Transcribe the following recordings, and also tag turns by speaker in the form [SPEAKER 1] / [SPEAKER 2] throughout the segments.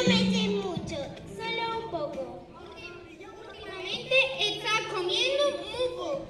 [SPEAKER 1] no me echen mucho, solo un poco. Últimamente estás comiendo muy poco.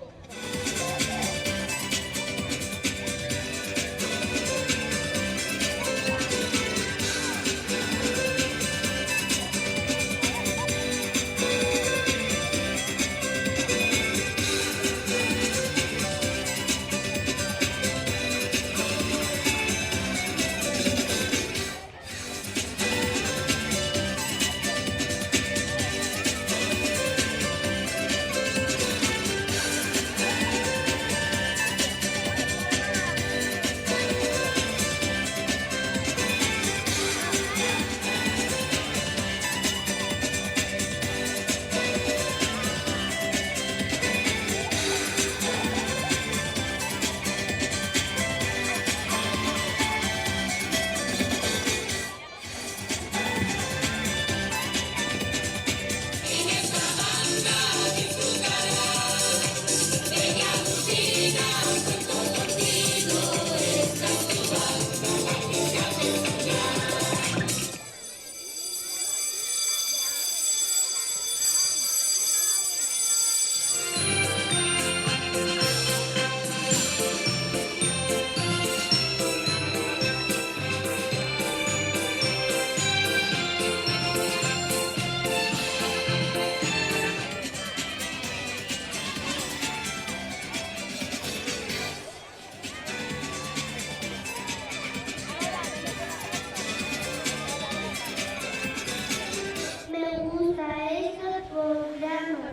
[SPEAKER 1] Me gusta este programa.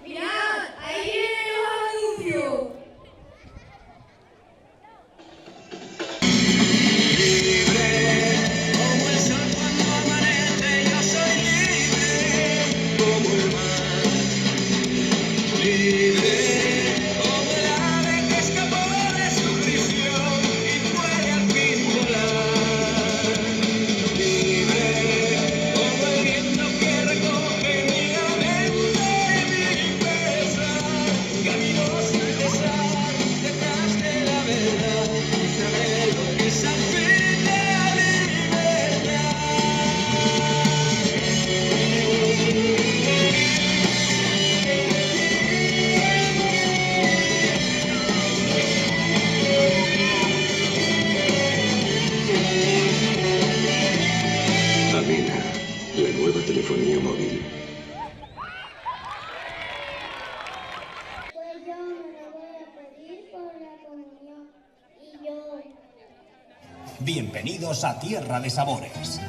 [SPEAKER 2] Mirad, ahí vienen los anuncios.
[SPEAKER 3] Como el sol cuando amanece, yo soy libre, como el mar, libre, como el ave que escapó de su prisión y puede al fin volar, libre, como el viento que recoge mi lamento y mi pesar, camino sin cesar detrás de la verdad y saber lo que es al fin la libertad.
[SPEAKER 4] Amena, la nueva telefonía móvil.
[SPEAKER 1] Pues yo me lo voy a pedir por la comunión. Y yo...
[SPEAKER 5] Bienvenidos a Tierra de Sabores.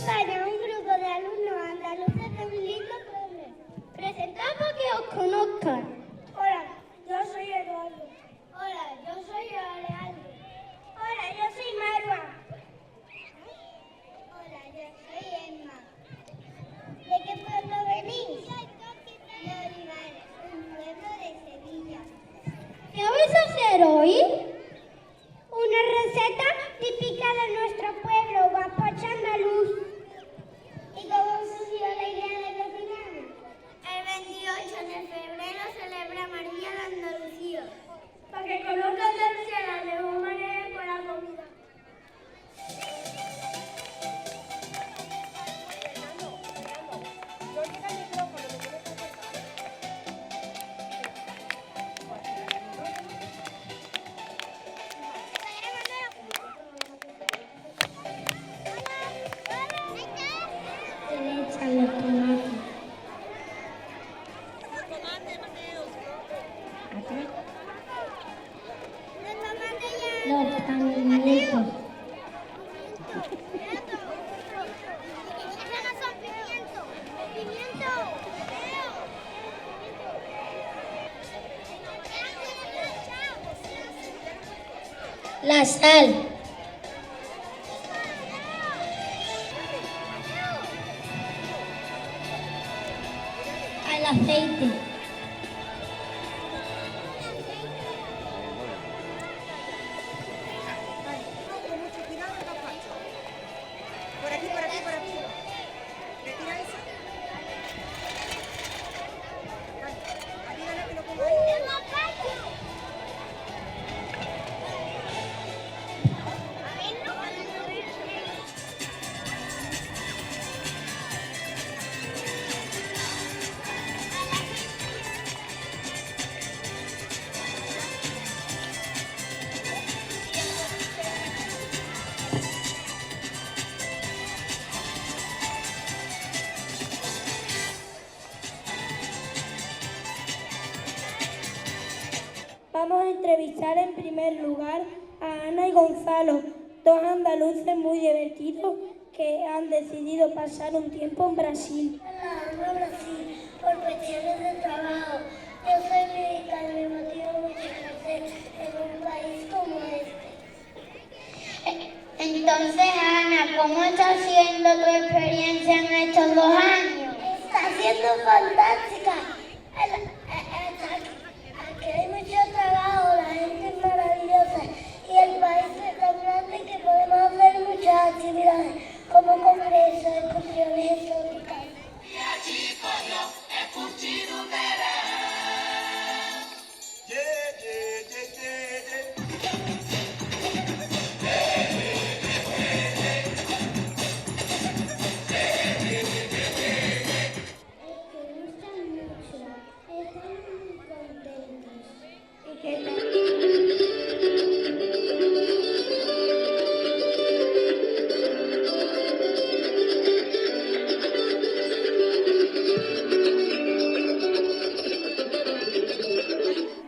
[SPEAKER 1] Para un grupo de alumnos andaluces de un lindo pueblo. Presentad para que os conozcan. Hola, yo soy Eduardo. Hola, yo soy Alejandro. Hola, yo soy Marwa. Hola, yo soy Emma. ¿De qué pueblo venís? De Olivares, un pueblo de Sevilla. ¿Qué vais a hacer hoy? Una receta típica de nuestro pueblo, guapacho andaluz. ¿Y cómo surgió la idea de cocinar? El 28 de febrero celebramos el Día de Andalucía. Para que conozcan Andalucía de la mejor manera con la comida. Se le echan los tomates. Los pimientos. La sal. Al aceite.
[SPEAKER 2] Por aquí, por aquí, por aquí. Retira eso. Vale, ayúdale que lo ponga ahí.
[SPEAKER 6] entrevistar en primer lugar a Ana y Gonzalo, dos andaluces muy divertidos que han decidido pasar un tiempo en Brasil.
[SPEAKER 1] Amo a Brasil por cuestiones de trabajo. Yo soy médica y me motiva mucho crecer en un país como este. Entonces, Ana, ¿cómo está siendo tu experiencia en estos 2 años? Está siendo fantástica. Aquí hay mucho trabajo, la gente es maravillosa y el país es tan grande que podemos hacer muchas actividades como congresos, excursiones exóticas.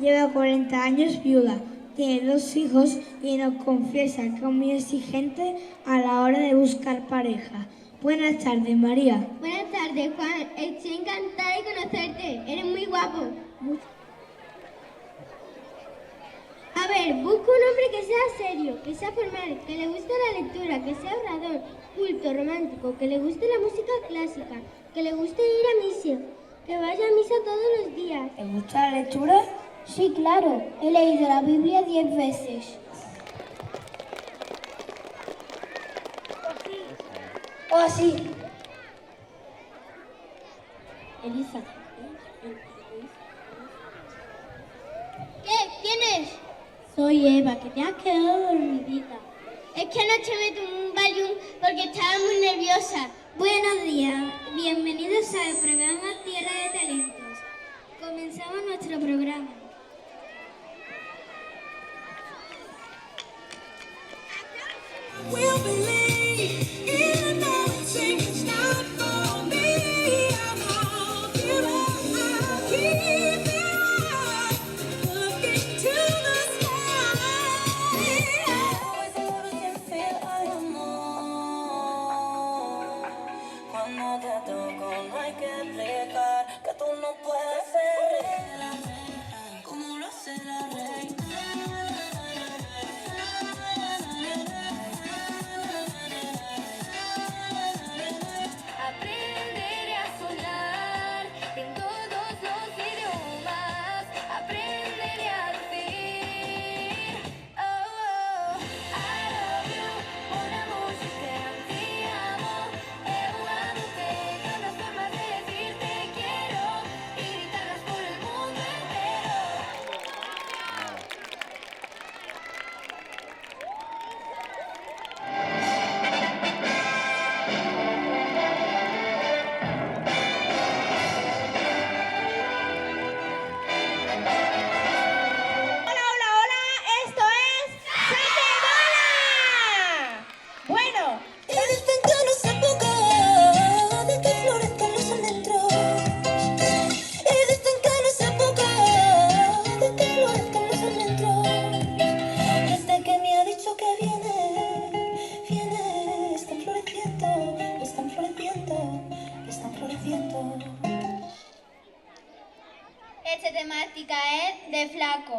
[SPEAKER 6] Lleva 40 años viuda, tiene 2 hijos y nos confiesa que es muy exigente a la hora de buscar pareja. Buenas tardes, María.
[SPEAKER 1] Buenas tardes, Juan. Estoy encantada de conocerte. Eres muy guapo. A ver, busco un hombre que sea serio, que sea formal, que le guste la lectura, que sea ahorrador, culto, romántico, que le guste la música clásica, que le guste ir a misa, que vaya a misa todos los días.
[SPEAKER 6] ¿Te gusta la lectura?
[SPEAKER 1] Sí, claro. He leído la Biblia 10 veces.
[SPEAKER 6] ¿O así?
[SPEAKER 1] Elisa. ¿Qué? ¿Quién es?
[SPEAKER 6] Soy Eva, que te has quedado dormidita.
[SPEAKER 1] Es que anoche me tomé un Valium porque estaba muy nerviosa.
[SPEAKER 6] Buenos días, bienvenidos al programa Tierra de Talentos. Comenzamos nuestro programa.
[SPEAKER 3] We'll believe in the mountain, it's not for me. I'm all I keep on looking to the sky. Always a little bit feel I don't know. Cuando te toco no hay que explicar que tú no puedes ser reina como lo hace la reina.
[SPEAKER 7] Aprenderé a soñar en todos los idiomas. Aprenderé a decir oh, I love you. Una música te amo. Eu amo-te. Tantas formas de decir te quiero y gritarlas por el mundo entero.
[SPEAKER 2] Hola, hola, hola, esto es Sategola. Bueno,
[SPEAKER 3] Eres tan que no se ponga de que florezcan los almendros. Eres tan que no se ponga de que florezcan los almendros. Desde que me ha dicho que viene, están floreciendo, están floreciendo, están floreciendo.
[SPEAKER 1] Esta temática es de flaco.